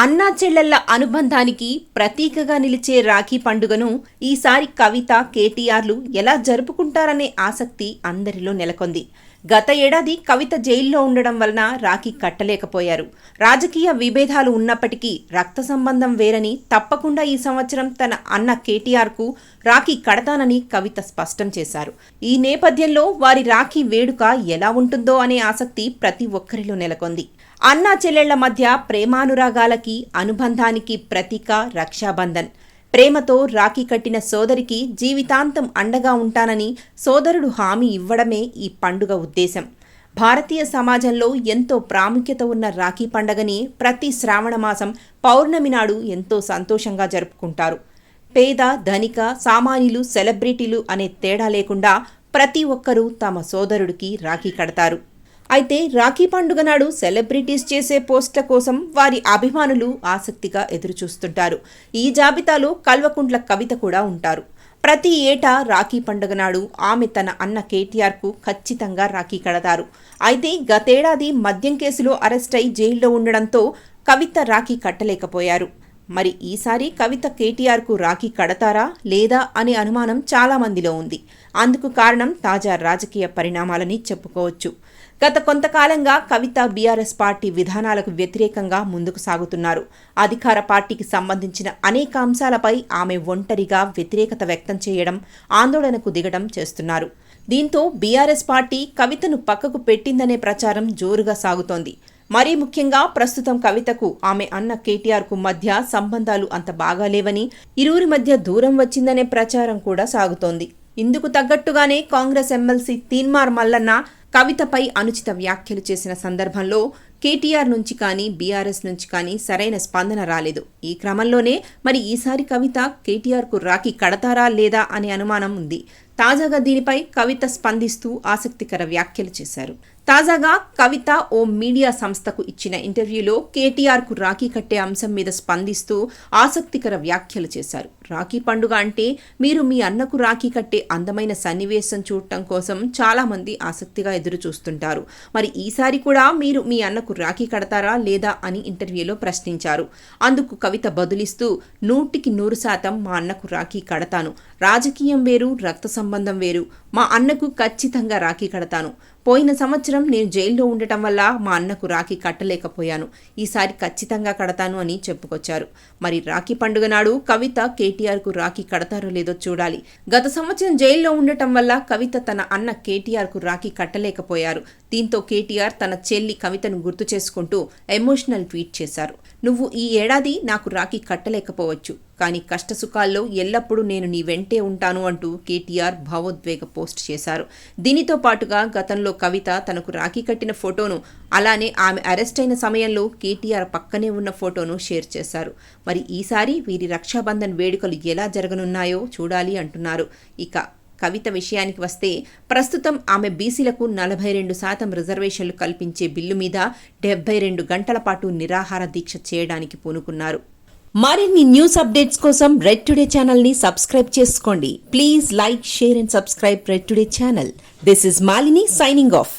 అన్నా చెల్లెళ్ల అనుబంధానికి ప్రతీకగా నిలిచే రాఖీ పండుగను ఈసారి కవిత, కేటీఆర్లు ఎలా జరుపుకుంటారనే ఆసక్తి అందరిలో నెలకొంది. గత ఏడాది కవిత జైల్లో ఉండడం వలన రాఖీ కట్టలేకపోయారు. రాజకీయ విభేదాలు ఉన్నప్పటికీ రక్త సంబంధం వేరని, తప్పకుండా ఈ సంవత్సరం తన అన్న కేటీఆర్కు రాఖీ కడతానని కవిత స్పష్టం చేశారు. ఈ నేపథ్యంలో వారి రాఖీ వేడుక ఎలా ఉంటుందో అనే ఆసక్తి ప్రతి ఒక్కరిలో నెలకొంది. అన్నా చెల్లెళ్ల మధ్య ప్రేమానురాగాలకి, అనుబంధానికి ప్రతీక రక్షాబంధన్. ప్రేమతో రాఖీ కట్టిన సోదరికి జీవితాంతం అండగా ఉంటానని సోదరుడు హామీ ఇవ్వడమే ఈ పండుగ ఉద్దేశం. భారతీయ సమాజంలో ఎంతో ప్రాముఖ్యత ఉన్న రాఖీ పండుగని ప్రతి శ్రావణ మాసం పౌర్ణమి నాడు ఎంతో సంతోషంగా జరుపుకుంటారు. పేద, ధనిక, సామాన్యులు, సెలబ్రిటీలు అనే తేడా లేకుండా ప్రతి ఒక్కరూ తమ సోదరుడికి రాఖీ కడతారు. అయితే రాఖీ పండుగ నాడు సెలబ్రిటీస్ చేసే పోస్టుల కోసం వారి అభిమానులు ఆసక్తిగా ఎదురుచూస్తుంటారు. ఈ జాబితాలో కల్వకుంట్ల కవిత కూడా ఉంటారు. ప్రతి ఏటా రాఖీ పండుగ నాడు ఆమె తన అన్న కేటీఆర్కు ఖచ్చితంగా రాఖీ కడతారు. అయితే గతేడాది మద్యం కేసులో అరెస్ట్ అయి జైల్లో ఉండడంతో కవిత రాఖీ కట్టలేకపోయారు. మరి ఈసారి కవిత కేటీఆర్కు రాఖీ కడతారా లేదా అనే అనుమానం చాలా మందిలో ఉంది. అందుకు కారణం తాజా రాజకీయ పరిణామాలని చెప్పుకోవచ్చు. గత కొంతకాలంగా కవిత బీఆర్ఎస్ పార్టీ విధానాలకు వ్యతిరేకంగా ముందుకు సాగుతున్నారు. అధికార పార్టీకి సంబంధించిన అనేక అంశాలపై ఆమె ఒంటరిగా వ్యతిరేకత వ్యక్తం చేయడం, ఆందోళనకు దిగడం చేస్తున్నారు. దీంతో బీఆర్ఎస్ పార్టీ కవితను పక్కకు పెట్టిందనే ప్రచారం జోరుగా సాగుతోంది. మరీ ముఖ్యంగా ప్రస్తుతం కవితకు ఆమె అన్న కేటీఆర్కు మధ్య సంబంధాలు అంత బాగాలేవని, ఇరువురి మధ్య దూరం వచ్చిందనే ప్రచారం కూడా సాగుతోంది. ఇందుకు తగ్గట్టుగానే కాంగ్రెస్ ఎమ్మెల్సీ తీన్మార్ మల్లన్న కవితపై అనుచిత వ్యాఖ్యలు చేసిన సందర్భంలో కేటీఆర్ నుంచి కానీ బీఆర్ఎస్ నుంచి కానీ సరైన స్పందన రాలేదు. ఈ క్రమంలోనే మరి ఈసారి కవిత కేటీఆర్కు రాఖీ కడతారా లేదా అనే అనుమానం ఉంది. తాజాగా దీనిపై కవిత స్పందిస్తూ ఆసక్తికర వ్యాఖ్యలు చేశారు. తాజాగా కవిత ఓ మీడియా సంస్థకు ఇచ్చిన ఇంటర్వ్యూలో కేటీఆర్కు రాఖీ కట్టే అంశం మీద స్పందిస్తూ ఆసక్తికర వ్యాఖ్యలు చేశారు. రాఖీ పండుగ అంటే మీరు మీ అన్నకు రాఖీ కట్టే అందమైన సన్నివేశం చూడటం కోసం చాలా మంది ఆసక్తిగా ఎదురు చూస్తుంటారు. మరి ఈసారి కూడా మీరు మీ అన్నకు రాఖీ కడతారా లేదా అని ఇంటర్వ్యూలో ప్రశ్నించారు. అందుకు కవిత బదులిస్తూ 100% మా అన్నకు రాఖీ కడతాను. రాజకీయం వేరు, రక్త సంబంధం వేరు. మా అన్నకు ఖచ్చితంగా రాఖీ కడతాను. పోయిన సంవత్సరం నేను జైల్లో ఉండటం వల్ల మా అన్నకు రాఖీ కట్టలేకపోయాను. ఈసారి ఖచ్చితంగా కడతాను అని చెప్పుకొచ్చారు. మరి రాఖీ పండుగ నాడు కవిత కేటీఆర్కు రాఖీ కడతారో లేదో చూడాలి. గత సంవత్సరం జైల్లో ఉండటం వల్ల కవిత తన అన్న కేటీఆర్కు రాఖీ కట్టలేకపోయారు. దీంతో కేటీఆర్ తన చెల్లి కవితను గుర్తు చేసుకుంటూ ఎమోషనల్ ట్వీట్ చేశారు. నువ్వు ఈ ఏడాది నాకు రాఖీ కట్టలేకపోవచ్చు, కానీ కష్టసుఖాల్లో ఎల్లప్పుడూ నేను నీ వెంటే ఉంటాను అంటూ కేటీఆర్ భావోద్వేగ పోస్ట్ చేశారు. దీనితో పాటుగా గతంలో కవిత తనకు రాఖీ కట్టిన ఫోటోను, అలానే ఆమె అరెస్ట్ అయిన సమయంలో కేటీఆర్ పక్కనే ఉన్న ఫోటోను షేర్ చేశారు. మరి ఈసారి వీరి రక్షాబంధన్ వేడుకలు ఎలా జరగనున్నాయో చూడాలి అంటున్నారు. ఇక కవిత విషయానికి వస్తే ప్రస్తుతం ఆమె బీసీలకు 42% రిజర్వేషన్లు కల్పించే బిల్లు మీద 72 గంటల పాటు నిరాహార దీక్ష చేయడానికి పూనుకున్నారు. మరిన్ని న్యూస్ అప్డేట్స్ కోసం రెడ్ టుడే ఛానల్ ని సబ్స్క్రైబ్ చేసుకోండి. Please like, share and subscribe red today channel. This is Malini signing off.